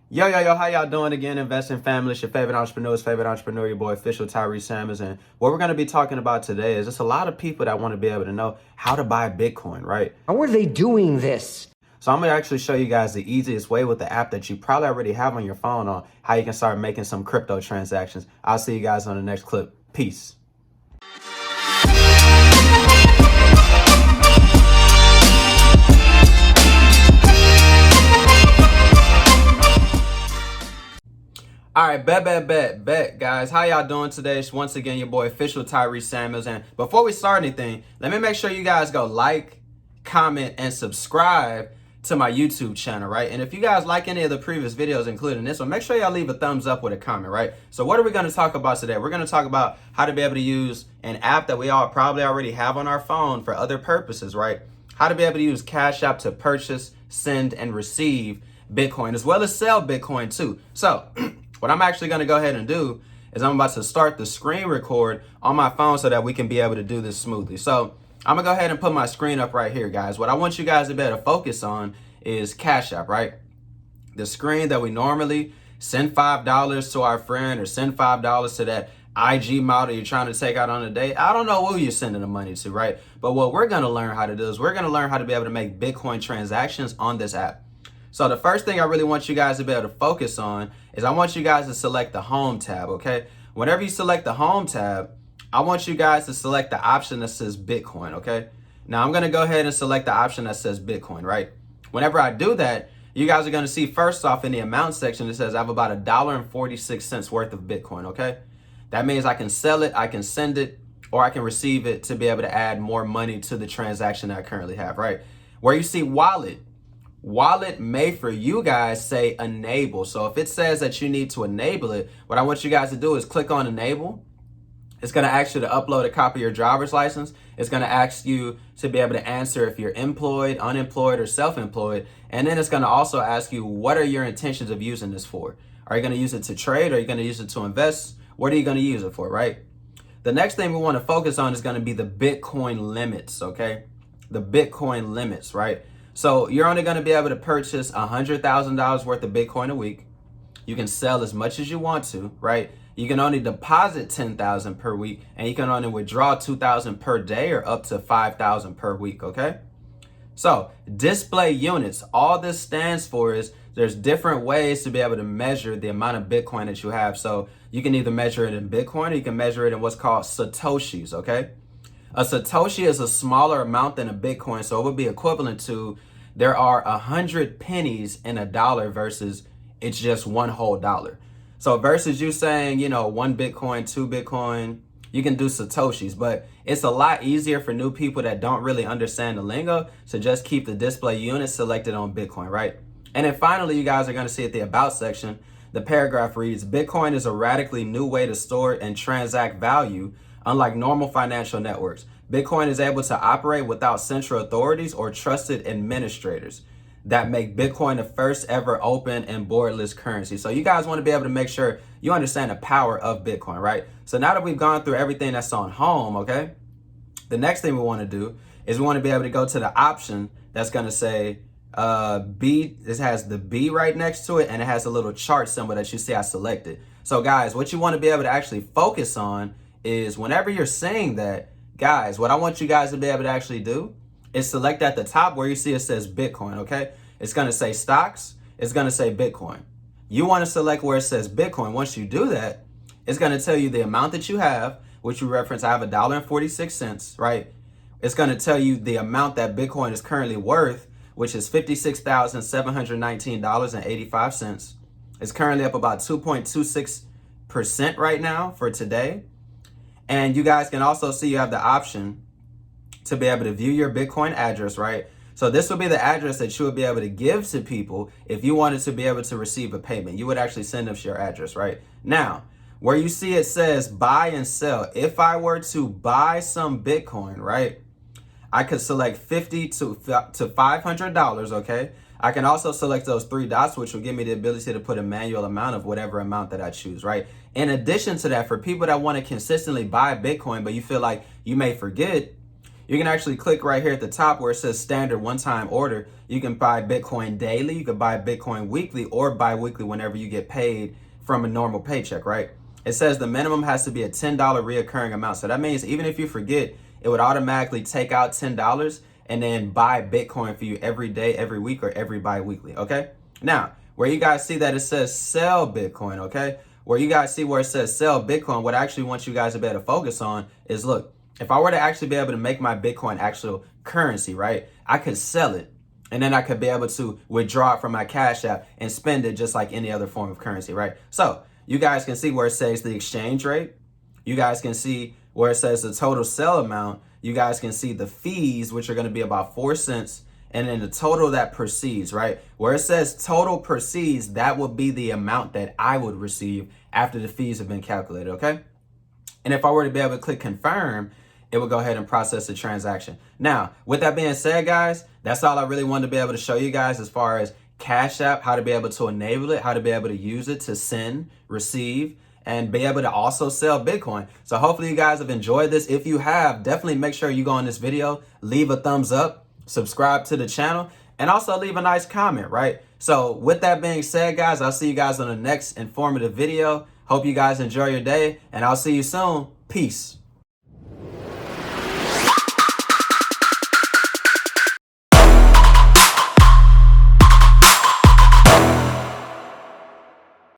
Yo, how y'all doing again? Investing family, it's your favorite entrepreneur, your boy, official Tyree Samuels. And what we're going to be talking about today is just a lot of people that want to be able to know how to buy Bitcoin, right? How are they doing this? So I'm going to actually show you guys the easiest way with the app that you probably already have on your phone on how you can start making some crypto transactions. I'll see you guys on the next clip. Peace. All right, bet, guys. How y'all doing today? It's once again your boy, official Tyree Samuels. And before we start anything, let me make sure you guys go like, comment, and subscribe to my YouTube channel, right? And if you guys like any of the previous videos, including this one, make sure y'all leave a thumbs up with a comment, right? So what are we going to talk about today? We're going to talk about how to be able to use an app that we all probably already have on our phone for other purposes, right? How to be able to use Cashapp to purchase, send, and receive Bitcoin, as well as sell Bitcoin too. So what I'm actually going to go ahead and do is I'm about to start the screen record on my phone so that we can be able to do this smoothly. So I'm going to go ahead and put my screen up right here, guys. What I want you guys to be able to focus on is Cash App, right? The screen that we normally send $5 to our friend or send $5 to that IG model you're trying to take out on a date. I don't know who you're sending the money to, right? But what we're going to learn how to do is we're going to learn how to be able to make Bitcoin transactions on this app. So the first thing I really want you guys to be able to focus on is I want you guys to select the home tab, okay? Whenever you select the home tab, I want you guys to select the option that says Bitcoin, okay? Now I'm gonna go ahead and select the option that says Bitcoin, right? Whenever I do that, you guys are gonna see first off in the amount section, it says I have about $1.46 worth of Bitcoin, okay? That means I can sell it, I can send it, or I can receive it to be able to add more money to the transaction that I currently have, right? Where you see wallet may for you guys say enable. So if it says that you need to enable it, what I want you guys to do is click on enable. It's going to ask you to upload a copy of your driver's license. It's going to ask you to be able to answer if you're employed, unemployed, or self-employed. And then it's going to also ask you, what are your intentions of using this for? Are you going to use it to trade? Are you going to use it to invest? What are you going to use it for, right? The next thing we want to focus on is going to be the Bitcoin limits, okay? The Bitcoin limits, right? So you're only going to be able to purchase $100,000 worth of Bitcoin a week. You can sell as much as you want to, right? You can only deposit $10,000 per week, and you can only withdraw $2,000 per day or up to $5,000 per week, okay? So display units, all this stands for is there's different ways to be able to measure the amount of Bitcoin that you have. So you can either measure it in Bitcoin or you can measure it in what's called Satoshis, okay? A Satoshi is a smaller amount than a Bitcoin, so it would be equivalent to there are 100 pennies in a dollar versus it's just one whole dollar. So versus you saying, you know, 1 Bitcoin, 2 Bitcoin, you can do Satoshis, but it's a lot easier for new people that don't really understand the lingo to just keep the display unit selected on Bitcoin, right? And then finally, you guys are going to see at the About section, the paragraph reads, Bitcoin is a radically new way to store and transact value. Unlike normal financial networks, Bitcoin is able to operate without central authorities or trusted administrators that make Bitcoin the first ever open and boardless currency. So you guys want to be able to make sure you understand the power of Bitcoin, right? So now that we've gone through everything that's on home, okay, the next thing we want to do is we want to be able to go to the option that's going to say B. This has the B right next to it, and it has a little chart symbol that you see I selected. So guys, what you want to be able to actually focus on is whenever you're saying that, guys, what I want you guys to be able to actually do is select at the top where you see it says Bitcoin, okay? It's going to say stocks. It's going to say Bitcoin. You want to select where it says Bitcoin. Once you do that, it's going to tell you the amount that you have, which you reference, I have $1.46, right? It's going to tell you the amount that Bitcoin is currently worth, which is $56,719.85. It's currently up about 2.26% right now for today. And you guys can also see you have the option to be able to view your Bitcoin address, right? So this would be the address that you would be able to give to people if you wanted to be able to receive a payment. You would actually send them your address, right? Now, where you see it says buy and sell, if I were to buy some Bitcoin, right, I could select $50 to $500, okay? I can also select those 3 dots, which will give me the ability to put a manual amount of whatever amount that I choose, right? In addition to that, for people that want to consistently buy Bitcoin, but you feel like you may forget, you can actually click right here at the top where it says standard one-time order. You can buy Bitcoin daily, you can buy Bitcoin weekly or bi-weekly whenever you get paid from a normal paycheck, right? It says the minimum has to be a $10 reoccurring amount. So that means even if you forget, it would automatically take out $10 and then buy Bitcoin for you every day, every week, or every bi-weekly, okay? Now, where you guys see that it says sell Bitcoin, okay? Where you guys see where it says sell Bitcoin, what I actually want you guys to be able to focus on is, look, if I were to actually be able to make my Bitcoin actual currency, right, I could sell it and then I could be able to withdraw it from my Cash App and spend it just like any other form of currency, right? So you guys can see where it says the exchange rate. You guys can see where it says the total sell amount. You guys can see the fees, which are going to be about 4 cents. And then the total that proceeds, right? Where it says total proceeds, that would be the amount that I would receive after the fees have been calculated, okay? And if I were to be able to click confirm, it would go ahead and process the transaction. Now, with that being said, guys, that's all I really wanted to be able to show you guys as far as Cash App, how to be able to enable it, how to be able to use it to send, receive, and be able to also sell Bitcoin. So hopefully you guys have enjoyed this. If you have, definitely make sure you go on this video, leave a thumbs up, subscribe to the channel, and also leave a nice comment, right? So with that being said, guys, I'll see you guys on the next informative video. Hope you guys enjoy your day, and I'll see you soon. Peace.